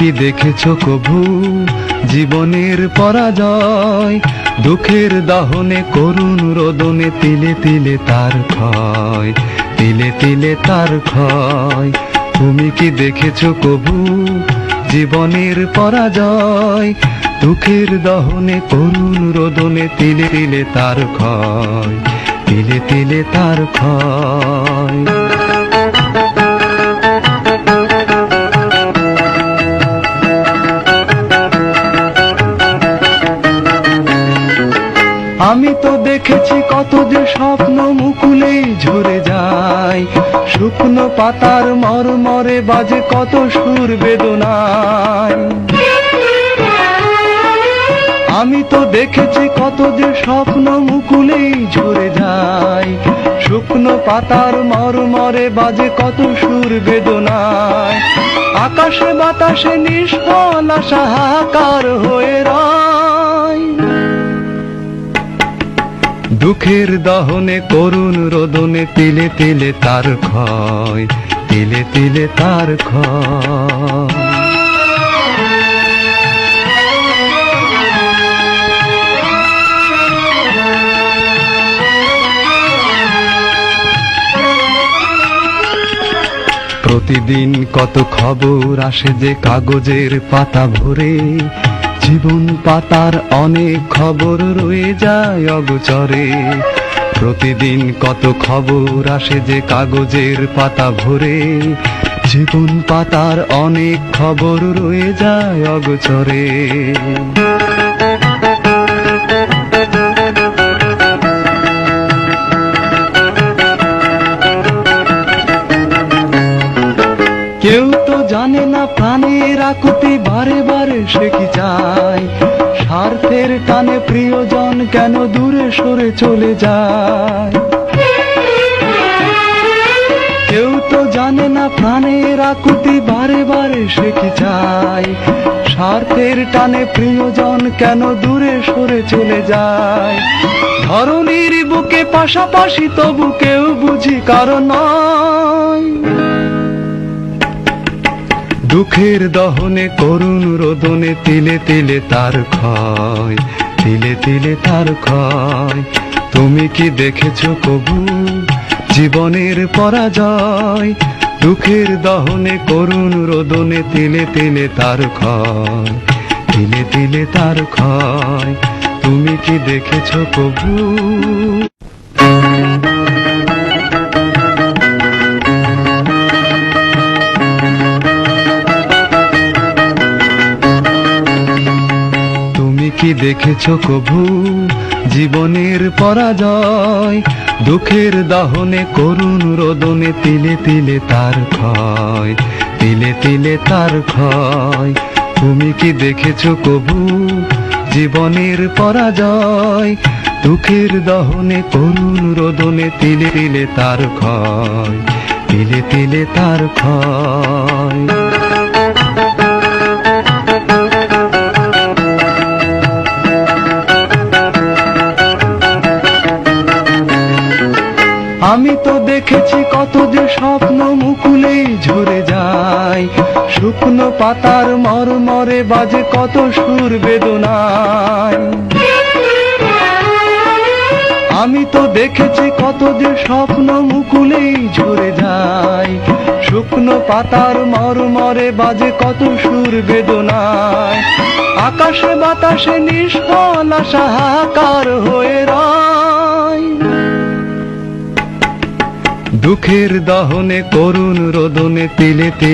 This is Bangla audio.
কি দেখেছো কভু জীবনের পরাজয়? দুঃখের দহনে করুণ রোদনে তিলে তিলে তার ক্ষয়, তিলে তিলে তার ক্ষয়। তুমি কি দেখেছো কভু জীবনের পরাজয়? দুঃখের দহনে করুণ রোদনে তিলে তিলে তার ক্ষয়, তিলে তিলে তার ক্ষয়। আমি তো দেখেছি কত যে স্বপ্ন মুকুলেই ঝরে যায়, শুকনো পাতার মরমরে বাজে কত সুর বেদনায়। আমি তো দেখেছি কত যে স্বপ্ন মুকুলেই ঝরে যায়, শুকনো পাতার মরমরে বাজে কত সুর বেদনায়। আকাশে বাতাসে নিষ্ফল আশা হাহাকার হয়ে রয়, দুঃখের দহনে করুণ রোদনে তিলে তিলে তার ক্ষয়, তিলে তিলে তার ক্ষয়। প্রতিদিন কত খবর আসে যে কাগজের পাতা ভরে, জীবন পাতার অনেক খবর রয়ে যায় অগোচরে। প্রতিদিন কত খবর আসে যে কাগজের পাতা ভরে, জীবন পাতার অনেক খবর রয়ে যায় অগোচরে। কেউ তো জানে না প্রাণের আকুতি বারে বারে সে কি চায়, স্বার্থের টানে প্রিয়জন কেন দূরে সরে চলে যায়। কেউ তো জানে না প্রাণের আকুতি বারে বারে সে কি চায়, স্বার্থের টানে প্রিয়জন কেন দূরে সরে চলে যায়। ধরণীর বুকে পাশাপাশি তবু কেউ বুঝি কারণ নয়, দুঃখের দহনে করুণ রোদনে তিলে তিলে তার ক্ষয়, তিলে তিলে তার ক্ষয়। তুমি কি দেখেছো কভু জীবনের পরাজয়? দুঃখের দহনে করুণ রোদনে তিলে তিলে তার ক্ষয়, তিলে তিলে তার ক্ষয়। তুমি কি দেখেছো কভু? কি দেখেছো কভু জীবনের পরাজয়? দুঃখের দহনে করুণ রোদনে তিলে তিলে তার ক্ষয়, তিলে তিলে তার ক্ষয়। তুমি কি দেখেছো কভু জীবনের পরাজয়? দুঃখের দহনে করুণ রোদনে তিলে তিলে তার ক্ষয়, তিলে তিলে তার ক্ষয়। আমি তো দেখেছি কত যে স্বপ্ন মুকুলেই ঝরে যায়, শুকনো পাতার মরমরে বাজে কত সুর বেদনায়। আমি তো দেখেছি কত যে স্বপ্ন মুকুলেই ঝরে যায়, শুকনো পাতার মরমরে বাজে কত সুর বেদনায়। আকাশে বাতাসে নিষ্ফল আশা হাহাকার হয়ে রয়, দুঃখের দহনে করুণ রোদনে তিলে তিলে